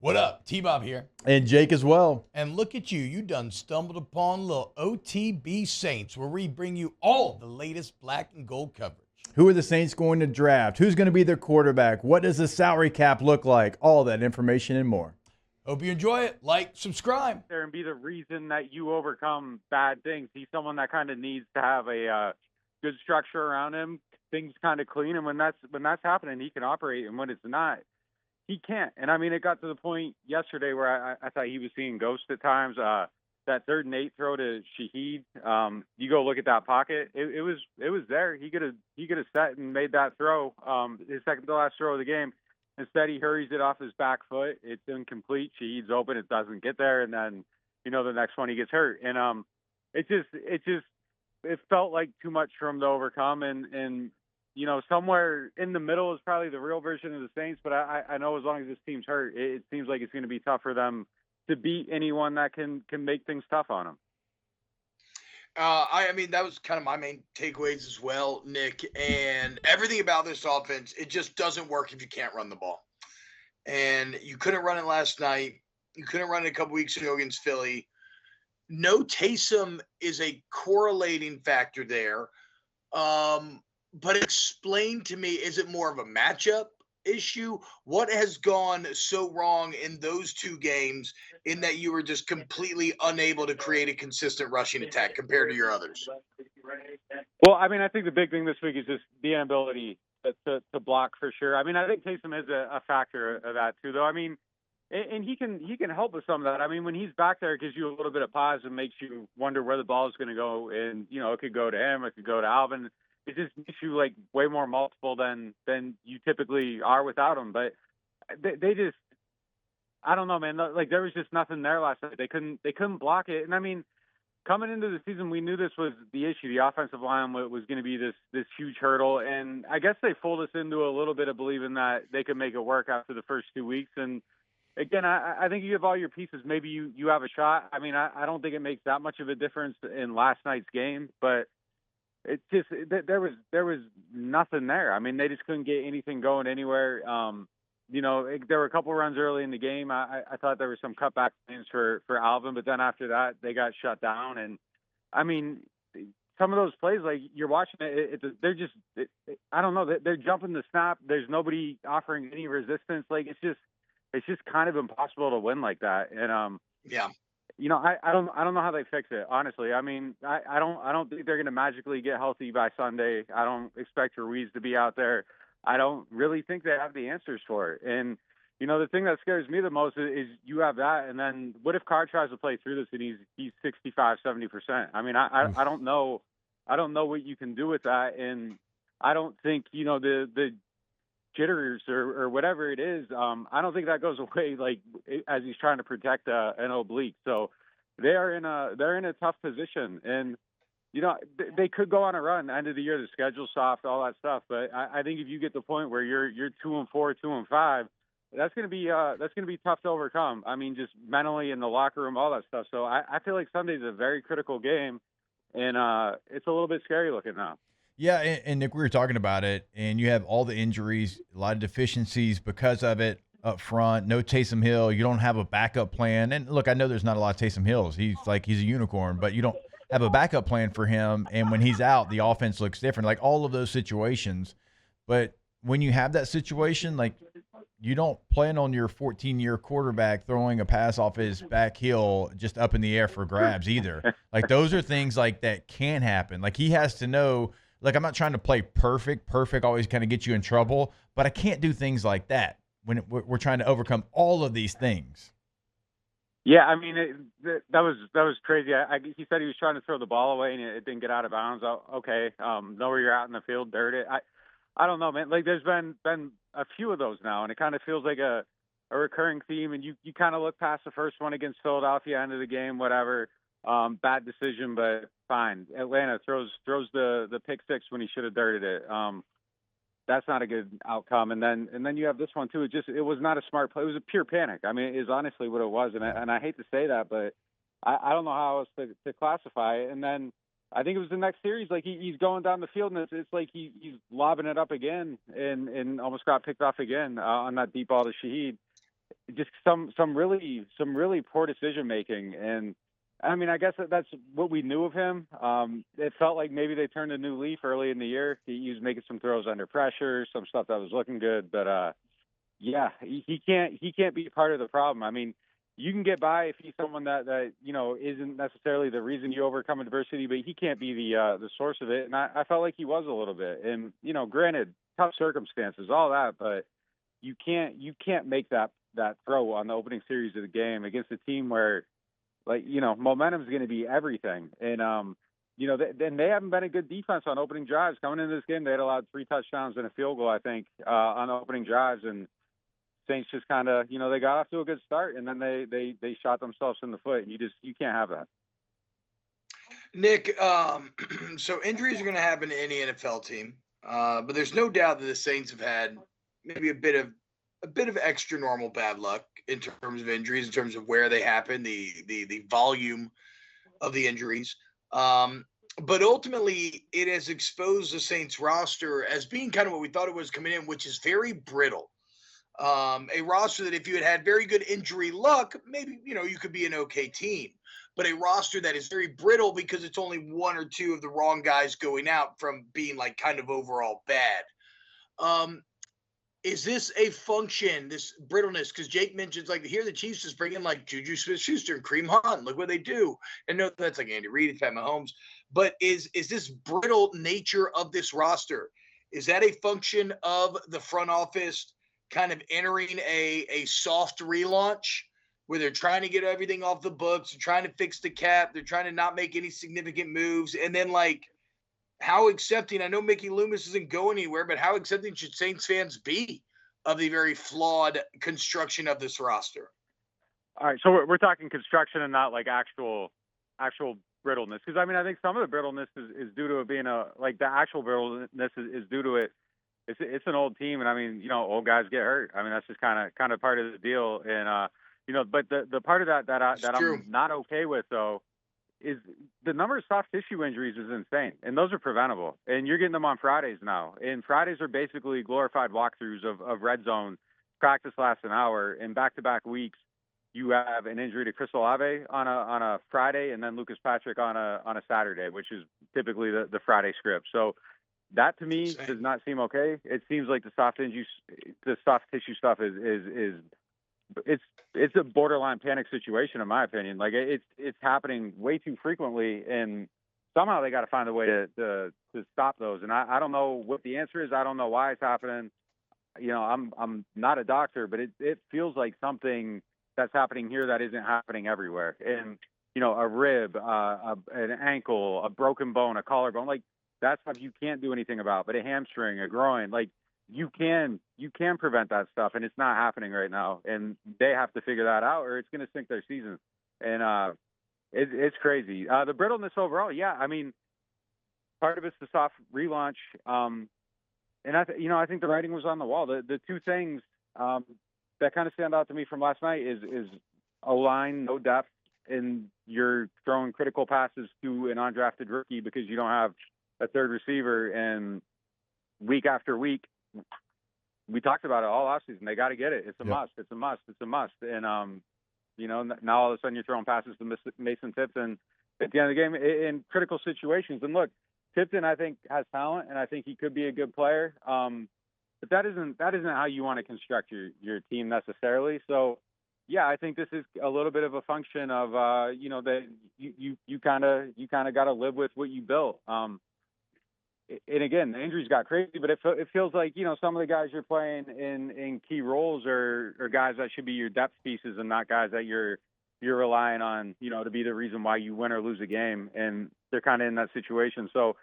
What up? T-Bob here. And Jake as well. And look at you. You done stumbled upon little OTB Saints, where we bring you all the latest black and gold coverage. Who are the Saints going to draft? Who's going to be their quarterback? What does the salary cap look like? All that information and more. Hope you enjoy it. Like, subscribe. There and be the reason that you overcome bad things. He's someone that kind of needs to have a good structure around him, things kind of clean, and when that's happening, he can operate, and when it's not, he can't. And I mean, it got to the point yesterday where I thought he was seeing ghosts at times. That 3rd and 8 throw to Shaheed, you go look at that pocket. It was there. He could have set and made that throw, his second to last throw of the game. Instead, he hurries it off his back foot. It's incomplete. Shaheed's open. It doesn't get there, and then the next one he gets hurt. And it felt like too much for him to overcome. And somewhere in the middle is probably the real version of the Saints. But I know as long as this team's hurt, it seems like it's going to be tough for them to beat anyone that can make things tough on them. I mean, that was kind of my main takeaways as well, Nick. And everything about this offense, it just doesn't work if you can't run the ball. And you couldn't run it last night. You couldn't run it a couple weeks ago against Philly. No Taysom is a correlating factor there. But explain to me, is it more of a matchup issue? What has gone so wrong in those two games in that you were just completely unable to create a consistent rushing attack compared to your others? Well, I mean, I think the big thing this week is just the inability to block for sure. I mean, I think Taysom is a factor of that too, though. I mean, and he can help with some of that. I mean, when he's back there, it gives you a little bit of pause and makes you wonder where the ball is going to go. And, it could go to him, it could go to Alvin. It just makes you like way more multiple than you typically are without him. But they just, I don't know, man. Like there was just nothing there last night. They couldn't block it. And I mean, coming into the season, we knew this was the issue. The offensive line was going to be this huge hurdle. And I guess they fooled us into a little bit of believing that they could make it work after the first 2 weeks. And again, I think you have all your pieces. Maybe you have a shot. I mean, I don't think it makes that much of a difference in last night's game, but it just there was nothing there. I mean, they just couldn't get anything going anywhere. There were a couple runs early in the game. I thought there were some cutback plans for Alvin, but then after that, they got shut down. And I mean, some of those plays, like you're watching it, I don't know. They're jumping the snap. There's nobody offering any resistance. Like it's just kind of impossible to win like that. And yeah. I don't know how they fix it, honestly. I mean, I don't think they're going to magically get healthy by Sunday. I don't expect Ruiz to be out there. I don't really think they have the answers for it. And, the thing that scares me the most is you have that. And then what if Carr tries to play through this and he's 65, 70%? I mean, I don't know. I don't know what you can do with that. And I don't think, the jitters or whatever it is, I don't think that goes away like as he's trying to protect an oblique. So they're in a tough position, and they could go on a run end of the year. The schedule's soft, all that stuff. But I think if you get to the point where you're 2-4, 2-5, that's gonna be tough to overcome. I mean, just mentally in the locker room, all that stuff. So I feel like Sunday's a very critical game, and it's a little bit scary looking now. Yeah, and Nick, we were talking about it, and you have all the injuries, a lot of deficiencies because of it up front. No Taysom Hill. You don't have a backup plan. And look, I know there's not a lot of Taysom Hills. He's a unicorn, but you don't have a backup plan for him. And when he's out, the offense looks different. Like all of those situations. But when you have that situation, like you don't plan on your 14-year quarterback throwing a pass off his back heel just up in the air for grabs either. Like those are things like that can happen. Like he has to know. Like, I'm not trying to play perfect. Perfect always kind of gets you in trouble, but I can't do things like that when we're trying to overcome all of these things. Yeah, I mean, that was crazy. He said he was trying to throw the ball away and it didn't get out of bounds. Okay, know where you're out in the field, dirt it. I don't know, man. Like, there's been a few of those now, and it kind of feels like a recurring theme. And you kind of look past the first one against Philadelphia, end of the game, whatever. Bad decision, but fine. Atlanta throws the pick six when he should have dirted it. That's not a good outcome. And then you have this one too. It was not a smart play. It was a pure panic. I mean, it is honestly what it was. And I hate to say that, but I don't know how else to classify it. And then I think it was the next series. Like he's going down the field and it's like he's lobbing it up again and almost got picked off again on that deep ball to Shaheed. just some really poor decision making. And I mean, I guess that's what we knew of him. It felt like maybe they turned a new leaf early in the year. He was making some throws under pressure, some stuff that was looking good, but yeah, he can't be part of the problem. I mean, you can get by if he's someone that isn't necessarily the reason you overcome adversity, but he can't be the source of it. And I felt like he was a little bit. And granted, tough circumstances, all that, but you can't make that throw on the opening series of the game against a team where, like, momentum is going to be everything. And then they haven't been a good defense on opening drives. Coming into this game, they had allowed 3 touchdowns and a field goal, I think, on the opening drives. And Saints just kind of, they got off to a good start, and then they shot themselves in the foot. And you can't have that. Nick, so injuries are going to happen to any NFL team, but there's no doubt that the Saints have had maybe a bit of extra normal bad luck in terms of injuries, in terms of where they happen, the volume of the injuries. But ultimately, it has exposed the Saints roster as being kind of what we thought it was coming in, which is very brittle. A roster that if you had very good injury luck, maybe, you could be an okay team. But a roster that is very brittle because it's only 1 or 2 of the wrong guys going out from being like kind of overall bad. Is this a function, this brittleness? Because Jake mentions, like, here the Chiefs just bring in like Juju Smith-Schuster and Kareem Hunt. Look what they do. And no, that's like Andy Reid, Pat Mahomes. But is this brittle nature of this roster, is that a function of the front office kind of entering a soft relaunch where they're trying to get everything off the books, they're trying to fix the cap, they're trying to not make any significant moves, and then, like, how accepting, I know Mickey Loomis isn't going anywhere, but how accepting should Saints fans be of the very flawed construction of this roster? All right, so we're talking construction and not like actual brittleness. Because I mean, I think some of the brittleness is due to it being the actual brittleness is due to it. It's an old team, and I mean, old guys get hurt. I mean, that's just kind of part of the deal. And but the part of that I'm not okay with, though, is the number of soft tissue injuries is insane, and those are preventable. And you're getting them on Fridays now. And Fridays are basically glorified walkthroughs of red zone. Practice lasts an hour, and back-to-back weeks, you have an injury to Chris Olave on a Friday, and then Lucas Patrick on a Saturday, which is typically the Friday script. So that to me does not seem okay. It seems like the soft tissue stuff is it's a borderline panic situation, in my opinion. Like, it's happening way too frequently, and somehow they got to find a way to stop those. And I don't know what the answer is. I don't know why it's happening. I'm not a doctor, but it feels like something that's happening here that isn't happening everywhere. And a rib, an ankle, a broken bone, a collarbone, like, that's stuff you can't do anything about. But a hamstring, a groin, like, you can prevent that stuff, and it's not happening right now. And they have to figure that out, or it's going to sink their season. And it's crazy. The brittleness overall, yeah. I mean, part of it's the soft relaunch, and I think the writing was on the wall. The two things that kind of stand out to me from last night is O-line, no depth, and you're throwing critical passes to an undrafted rookie because you don't have a third receiver. And week after week, we talked about it all offseason. They got to get it. It's a must. It's a must. It's a must. And now all of a sudden you're throwing passes to Mason Tipton at the end of the game in critical situations. And look, Tipton, I think, has talent, and I think he could be a good player. But that isn't how you want to construct your team necessarily. So, yeah, I think this is a little bit of a function of that you kind of got to live with what you built. And again, the injuries got crazy, but it feels like some of the guys you're playing in key roles are guys that should be your depth pieces and not guys that you're relying on to be the reason why you win or lose a game. And they're kind of in that situation. So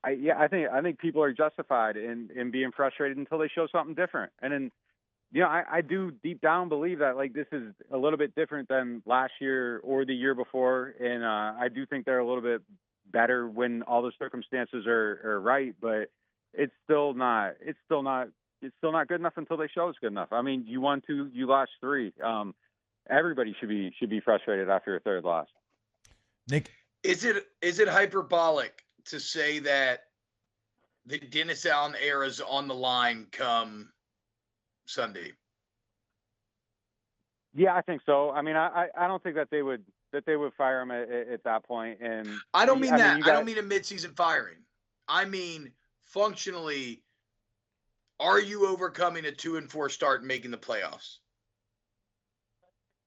I think people are justified in being frustrated until they show something different. And then I do deep down believe that, like, this is a little bit different than last year or the year before, and I do think they're a little bit better when all the circumstances are right, but it's still not good enough until they show it's good enough. I mean, you won 2, you lost 3. Everybody should be frustrated after a third loss. Nick, is it hyperbolic to say that the Dennis Allen era is on the line come Sunday? Yeah, I think so. I mean, I don't think that they would fire him at that point. And I don't mean that. You I don't mean a midseason firing. I mean functionally, are you overcoming a 2-4 start and making the playoffs?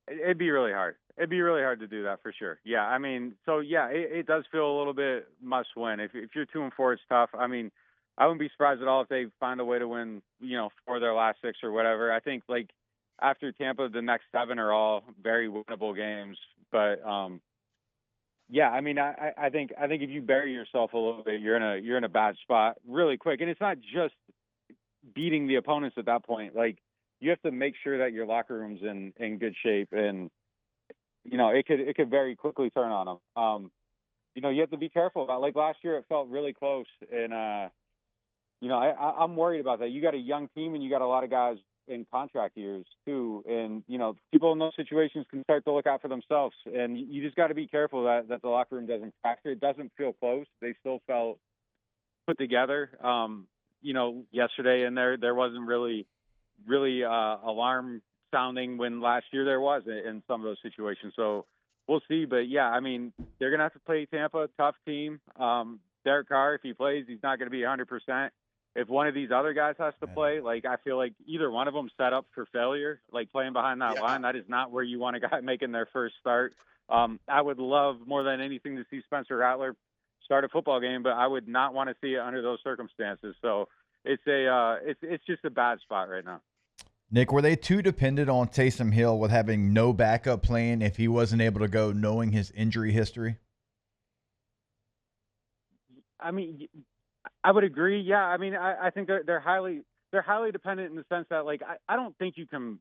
It'd be really hard. It'd be really hard to do that for sure. Yeah, I mean, so yeah, it does feel a little bit must win. If you're 2-4, it's tough. I mean, I wouldn't be surprised at all if they find a way to win, 4 of their last 6 or whatever. I think like after Tampa, the next 7 are all very winnable games. But yeah, I mean, I think if you bury yourself a little bit, you're in a bad spot really quick. And it's not just beating the opponents at that point. Like you have to make sure that your locker room's in good shape, and it could very quickly turn on them. You have to be careful about, like last year, it felt really close, and I'm worried about that. You got a young team, and you got a lot of guys in contract years too, and people in those situations can start to look out for themselves, and you just got to be careful that the locker room doesn't fracture. It doesn't feel close. They still felt put together. Yesterday, and there wasn't really alarm sounding when last year there was in some of those situations. So we'll see. But yeah, I mean, they're gonna have to play Tampa, tough team. Derek Carr, if he plays, he's not gonna be 100%. If one of these other guys has to play, like I feel like either one of them set up for failure, like playing behind that line. That is not where you want a guy making their first start. I would love more than anything to see Spencer Rattler start a football game, but I would not want to see it under those circumstances. So it's just a bad spot right now. Nick, were they too dependent on Taysom Hill with having no backup plan if he wasn't able to go, knowing his injury history? I mean, I would agree. Yeah, I mean, I think they're highly dependent in the sense that, like, I don't think you can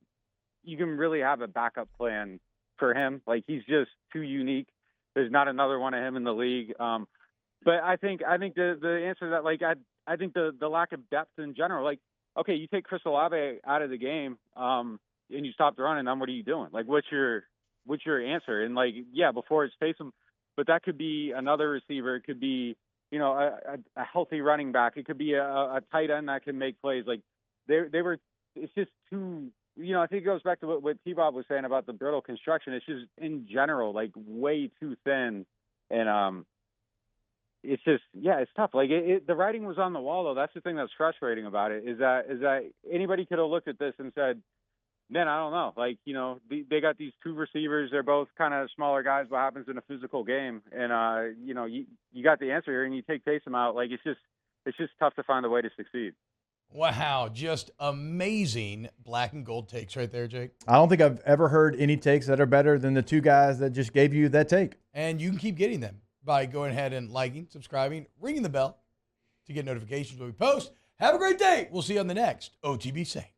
really have a backup plan for him. Like, he's just too unique. There's not another one of him in the league. But I think the answer to that, like, I think the lack of depth in general, like, okay, you take Chris Olave out of the game, and you stop the running, then what are you doing? Like, what's your answer? And like, yeah, before it's Taysom, but that could be another receiver. It could be, a healthy running back. It could be a tight end that can make plays. Like it's just too, I think it goes back to what T-Bob was saying about the brittle construction. It's just in general, like way too thin. And, it's just, yeah, it's tough. Like the writing was on the wall though. That's the thing that's frustrating about it is that anybody could have looked at this and said, man, I don't know. Like, they got these 2 receivers. They're both kind of smaller guys. What happens in a physical game? And, you got the answer here and you take Taysom out. Like, it's just tough to find a way to succeed. Wow. Just amazing black and gold takes right there, Jake. I don't think I've ever heard any takes that are better than the 2 guys that just gave you that take. And you can keep getting them by going ahead and liking, subscribing, ringing the bell to get notifications when we post. Have a great day. We'll see you on the next OTB Saints.